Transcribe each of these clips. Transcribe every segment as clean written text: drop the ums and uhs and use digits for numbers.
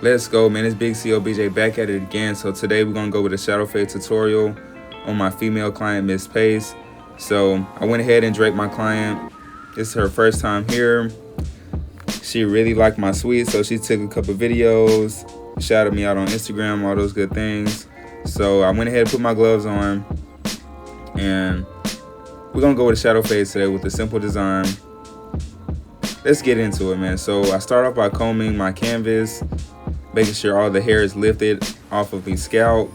Let's go, man. It's Big COBJ back at it again. So today we're gonna go with a shadow fade tutorial on my female client, Ms.Pace. So I went ahead and draped my client. This is her first time here. She really liked my suite, so she took a couple videos, shouted me out on Instagram, all those good things. So I went ahead and put my gloves on, and we're gonna go with a shadow fade today with a simple design. Let's get into it, man. So I start off by combing my canvas, making sure all the hair is lifted off of the scalp.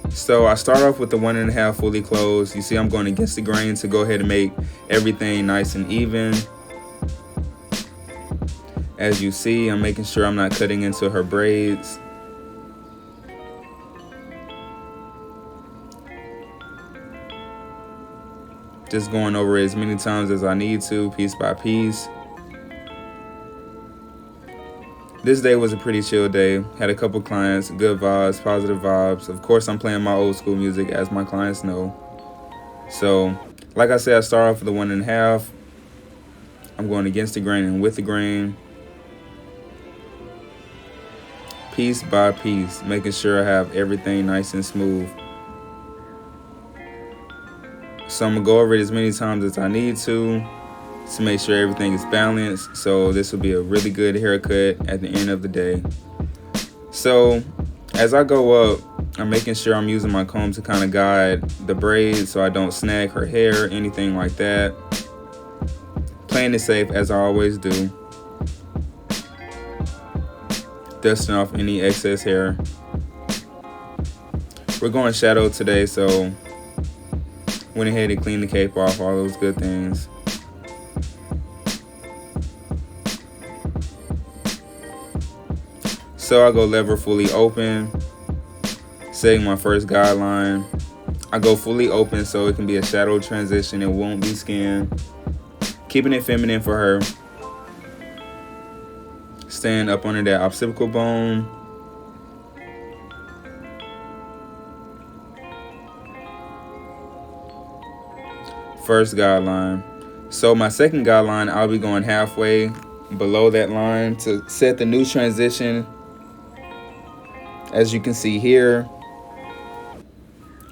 So I start off with the 1.5 fully closed. You see I'm going against the grain to go ahead and make everything nice and even. As you see, I'm making sure I'm not cutting into her braids. Just going over it as many times as I need to, piece by piece. This day was a pretty chill day. Had a couple clients, good vibes, positive vibes. Of course, I'm playing my old school music, as my clients know. So, like I said, I start off with the 1.5. I'm going against the grain and with the grain. Piece by piece, making sure I have everything nice and smooth. So I'm gonna go over it as many times as I need to make sure everything is balanced. So this will be a really good haircut at the end of the day. So as I go up, I'm making sure I'm using my comb to kind of guide the braids so I don't snag her hair, anything like that. Playing it safe as I always do. Dusting off any excess hair. We're going shadow today, so went ahead and cleaned the cape off, all those good things. So I go lever fully open, setting my first guideline. I go fully open so it can be a shadow transition, it won't be skin. Keeping it feminine for her. Staying up under that occipital bone. First guideline. So my second guideline, I'll be going halfway below that line to set the new transition. As you can see here,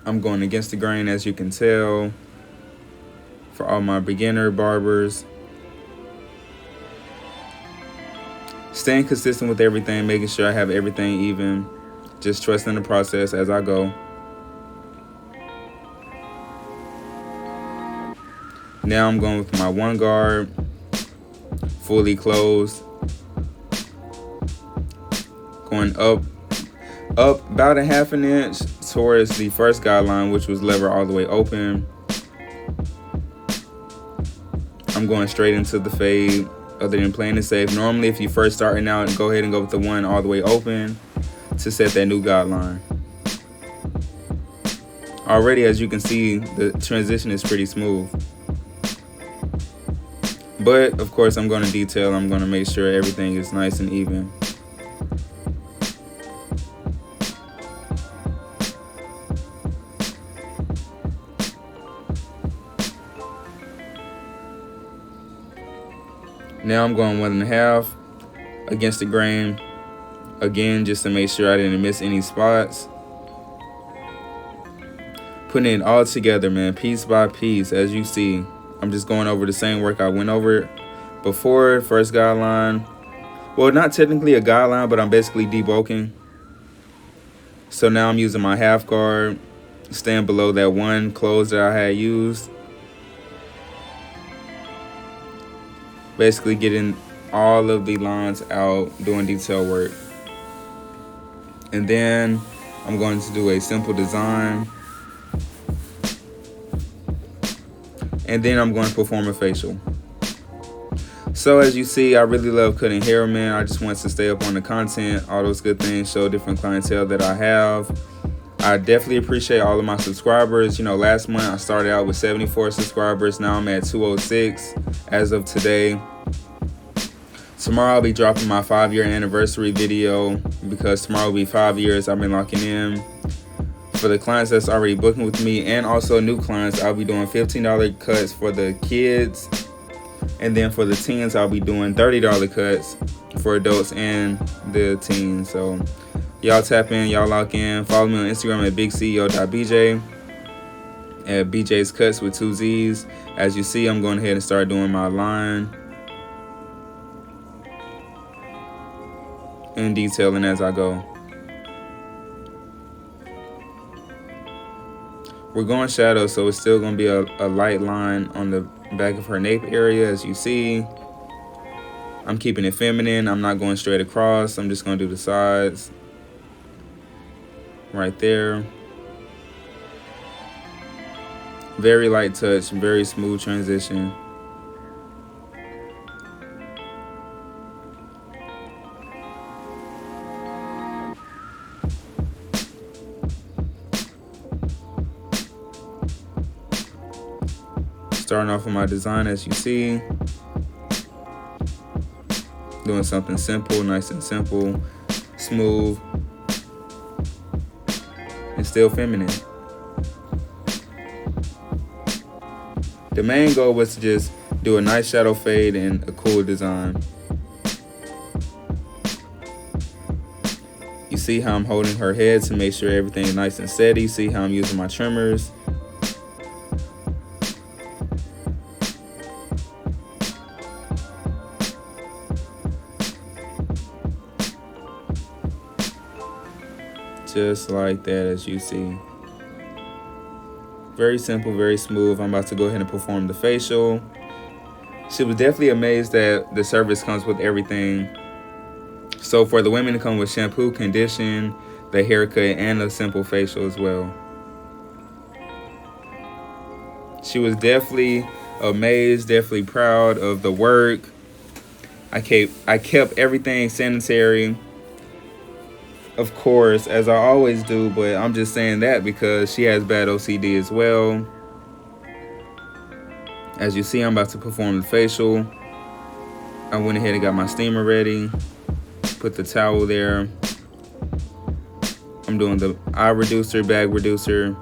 I'm going against the grain, as you can tell, for all my beginner barbers. Staying consistent with everything, making sure I have everything even. Just trusting the process as I go. Now I'm going with my one guard, fully closed. Going up about 1/2 inch towards the first guideline, which was lever all the way open. I'm going straight into the fade, other than playing it safe. Normally, if you first starting out, go ahead and go with the one all the way open to set that new guideline. Already, as you can see, the transition is pretty smooth. But, of course, I'm going to detail. I'm going to make sure everything is nice and even. Now I'm going 1.5 against the grain. Again, just to make sure I didn't miss any spots. Putting it all together, man, piece by piece, as you see. I'm just going over the same work I went over before. First guideline. Well, not technically a guideline, but I'm basically debulking. So now I'm using my half guard, staying below that one close that I had used. Basically getting all of the lines out, doing detail work. And then I'm going to do a simple design. And then I'm going to perform a facial. So as you see, I really love cutting hair, man. I just want to stay up on the content, all those good things, show different clientele that I have. I definitely appreciate all of my subscribers. You know, last month I started out with 74 subscribers. Now I'm at 206 as of today. Tomorrow I'll be dropping my 5-year anniversary video because tomorrow will be 5 years I've been locking in For the clients that's already booking with me and also new clients, I'll be doing $15 cuts for the kids. And then for the teens, I'll be doing $30 cuts for adults and the teens. So y'all tap in, y'all lock in. Follow me on Instagram at bigceo.bj, at BJ's Cuts with 2 Z's. As you see, I'm going ahead and start doing my line and detailing as I go. We're going shadow, so it's still going to be a light line on the back of her nape area. As you see, I'm keeping it feminine. I'm not going straight across. I'm just going to do the sides right there. Very light touch, very smooth transition. Starting off with my design, as you see. Doing something simple, nice and simple, smooth, and still feminine. The main goal was to just do a nice shadow fade and a cool design. You see how I'm holding her head to make sure everything's nice and steady. See how I'm using my trimmers. Just like that, as you see. Very simple, very smooth. I'm about to go ahead and perform the facial. She was definitely amazed that the service comes with everything. So for the women to come with shampoo, condition, the haircut, and a simple facial as well. She was definitely amazed, definitely proud of the work. I kept everything sanitary, of course, as I always do, but I'm just saying that because she has bad OCD as well. As you see, I'm about to perform the facial. I went ahead and got my steamer ready. Put the towel there. I'm doing the eye reducer, bag reducer,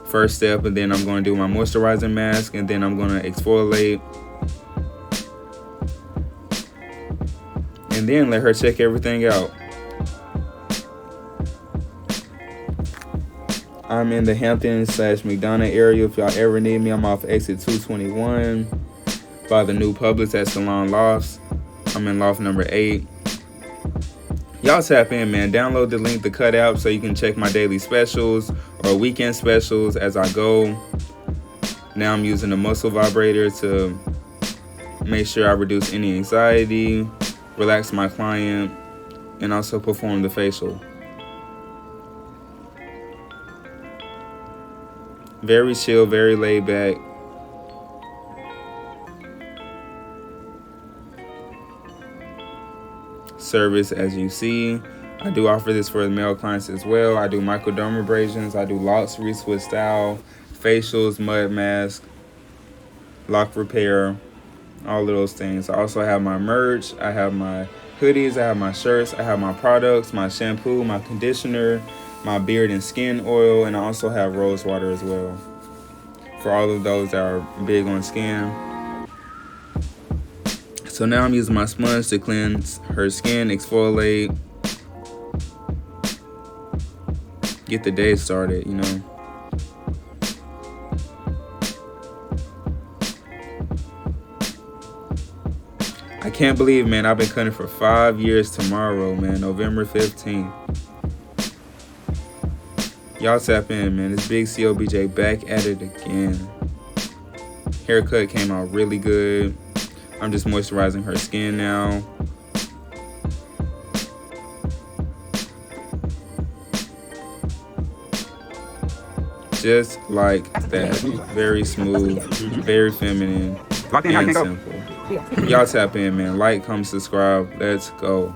first step, and then I'm going to do my moisturizing mask, and then I'm going to exfoliate. And then let her check everything out. I'm in the Hampton/McDonough area. If y'all ever need me, I'm off exit 221 by the new Publix at Salon Lofts. I'm in loft number 8. Y'all tap in, man. Download the link to cut out so you can check my daily specials or weekend specials as I go. Now I'm using a muscle vibrator to make sure I reduce any anxiety, relax my client, and also perform the facial. Very chill, very laid back. Service, as you see. I do offer this for the male clients as well. I do microdermabrasions, I do locks, retwist style, facials, mud mask, lock repair, all of those things. I also have my merch, I have my hoodies, I have my shirts, I have my products, my shampoo, my conditioner, my beard and skin oil, and I also have rose water as well for all of those that are big on skin. So now I'm using my sponge to cleanse her skin, exfoliate, get the day started, you know. I can't believe, man, I've been cutting for 5 years tomorrow, man, November 15th. Y'all tap in, man. It's Big COBJ back at it again. Haircut came out really good. I'm just moisturizing her skin now. Just like that. Very smooth, very feminine, and simple. Y'all tap in, man. Like, comment, subscribe. Let's go.